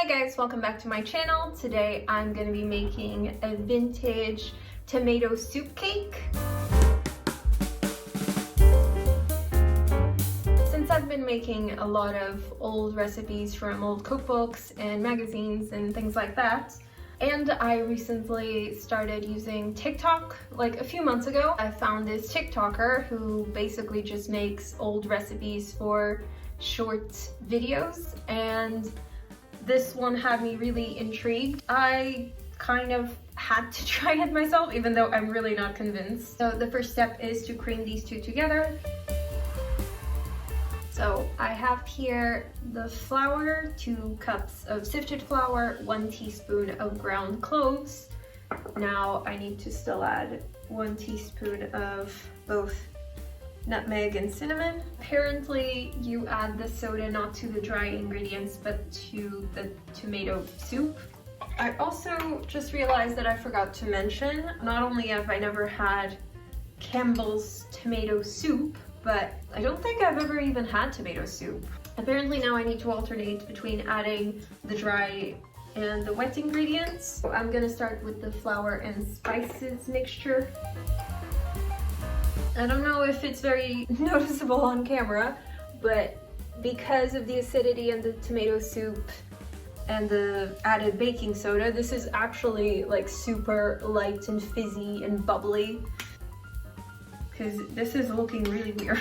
Hi guys, welcome back to my channel. Today I'm going to be making a vintage tomato soup cake. Since I've been making a lot of old recipes from old cookbooks and magazines and things like that, and I recently started using TikTok like a few months ago. I found this TikToker who basically just makes old recipes for short videos, and this one had me really intrigued. I kind of had to try it myself, even though I'm really not convinced. So the first step is to cream these two together. So I have here the flour, 2 cups of sifted flour, 1 teaspoon of ground cloves. Now I need to still add 1 teaspoon of both nutmeg and cinnamon. Apparently you add the soda not to the dry ingredients but to the tomato soup. I also just realized that I forgot to mention, not only have I never had Campbell's tomato soup, but I don't think I've ever even had tomato soup. Apparently now I need to alternate between adding the dry and the wet ingredients. So I'm gonna start with the flour and spices mixture. I don't know if it's very noticeable on camera, but because of the acidity in the tomato soup and the added baking soda, this is actually like super light and fizzy and bubbly, because this is looking really weird.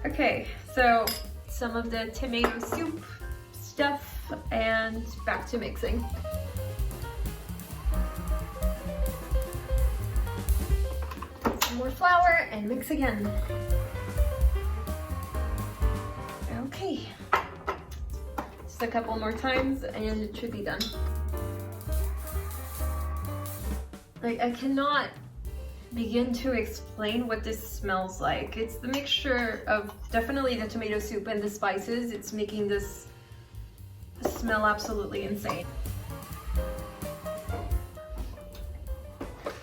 Okay, so some of the tomato soup stuff and back to mixing. More flour and mix again. Okay, just a couple more times and it should be done. Like, I cannot begin to explain what this smells like. It's the mixture of definitely the tomato soup and the spices. It's making this smell absolutely insane.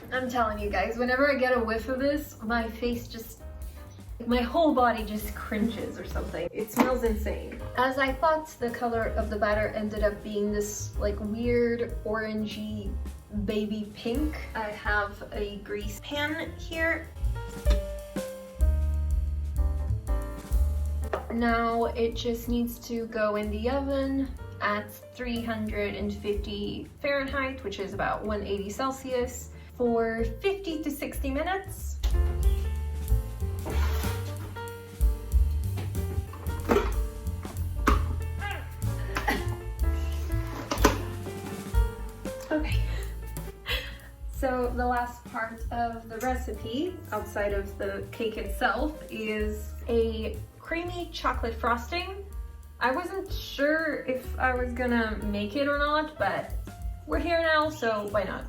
I'm telling you guys, whenever I get a whiff of this, my face just, my whole body just cringes or something. It smells insane. As I thought, the color of the batter ended up being this like weird orangey baby pink. I have a grease pan here. Now it just needs to go in the oven at 350 Fahrenheit, which is about 180 Celsius. For 50 to 60 minutes. Okay, so the last part of the recipe, outside of the cake itself, is a creamy chocolate frosting. I wasn't sure if I was gonna make it or not, but we're here now, so why not?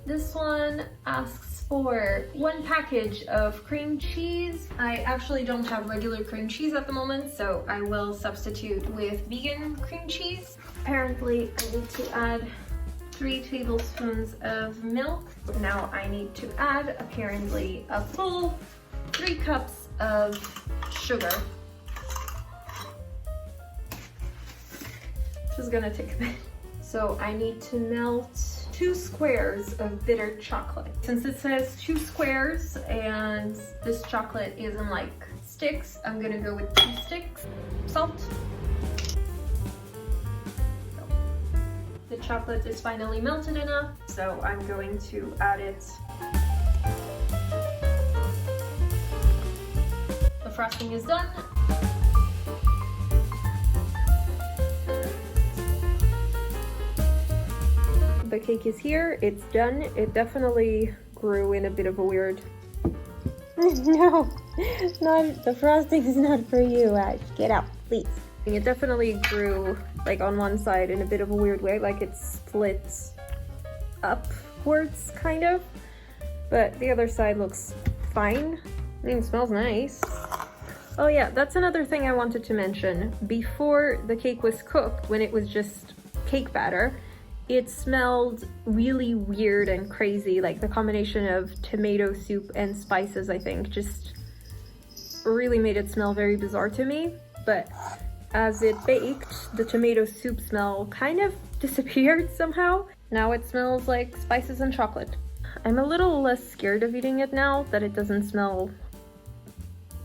This one asks for 1 package of cream cheese. I actually don't have regular cream cheese at the moment, so I will substitute with vegan cream cheese. Apparently, I need to add 3 tablespoons of milk. Now I need to add, apparently, a full 3 cups of sugar. This is gonna take a bit. So I need to melt 2 squares of bitter chocolate. Since it says 2 squares and this chocolate isn't like sticks, I'm gonna go with 2 sticks. Salt. The chocolate is finally melted enough, so I'm going to add it. The frosting is done. The cake is here, it's done. It definitely grew in a bit of a weird... No, not, the frosting is not for you, Ash. Get out, please. It definitely grew like on one side in a bit of a weird way, like it splits upwards kind of, but the other side looks fine. I mean, it smells nice. Oh yeah, that's another thing I wanted to mention. Before the cake was cooked, when it was just cake batter, it smelled really weird and crazy, like the combination of tomato soup and spices, I think, just really made it smell very bizarre to me. But as it baked, the tomato soup smell kind of disappeared somehow. Now it smells like spices and chocolate. I'm a little less scared of eating it now that it doesn't smell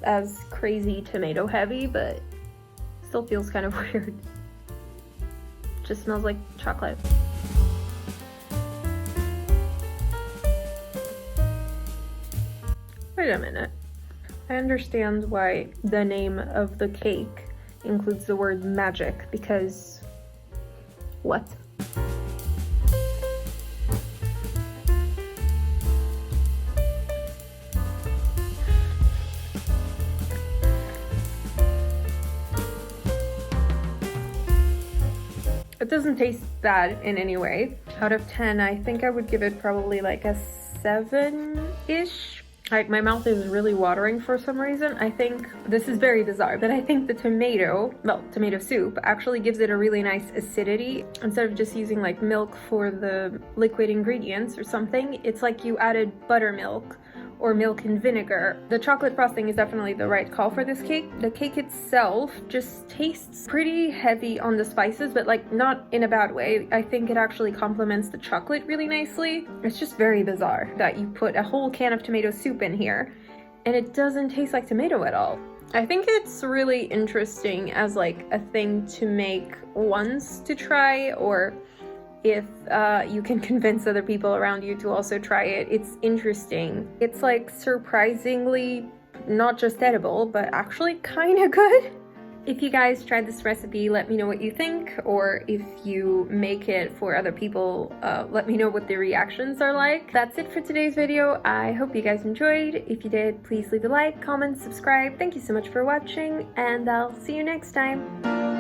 as crazy tomato heavy, but still feels kind of weird. Just smells like chocolate. Wait a minute. I understand why the name of the cake includes the word magic, because what? It doesn't taste bad in any way. Out of 10, I think I would give it probably like a 7-ish. Like, my mouth is really watering for some reason. I think, this is very bizarre, but I think the tomato soup actually gives it a really nice acidity. Instead of just using like milk for the liquid ingredients or something, it's like you added buttermilk or milk and vinegar. The chocolate frosting is definitely the right call for this cake. The cake itself just tastes pretty heavy on the spices, but like not in a bad way. I think it actually complements the chocolate really nicely. It's just very bizarre that you put a whole can of tomato soup in here and it doesn't taste like tomato at all. I think it's really interesting as like a thing to make once to try, or if you can convince other people around you to also try it. It's interesting. It's like surprisingly not just edible, but actually kind of good. If you guys tried this recipe, let me know what you think, or if you make it for other people, let me know what the reactions are like. That's it for today's video. I hope you guys enjoyed. If you did, please leave a like, comment, subscribe. Thank you so much for watching, and I'll see you next time.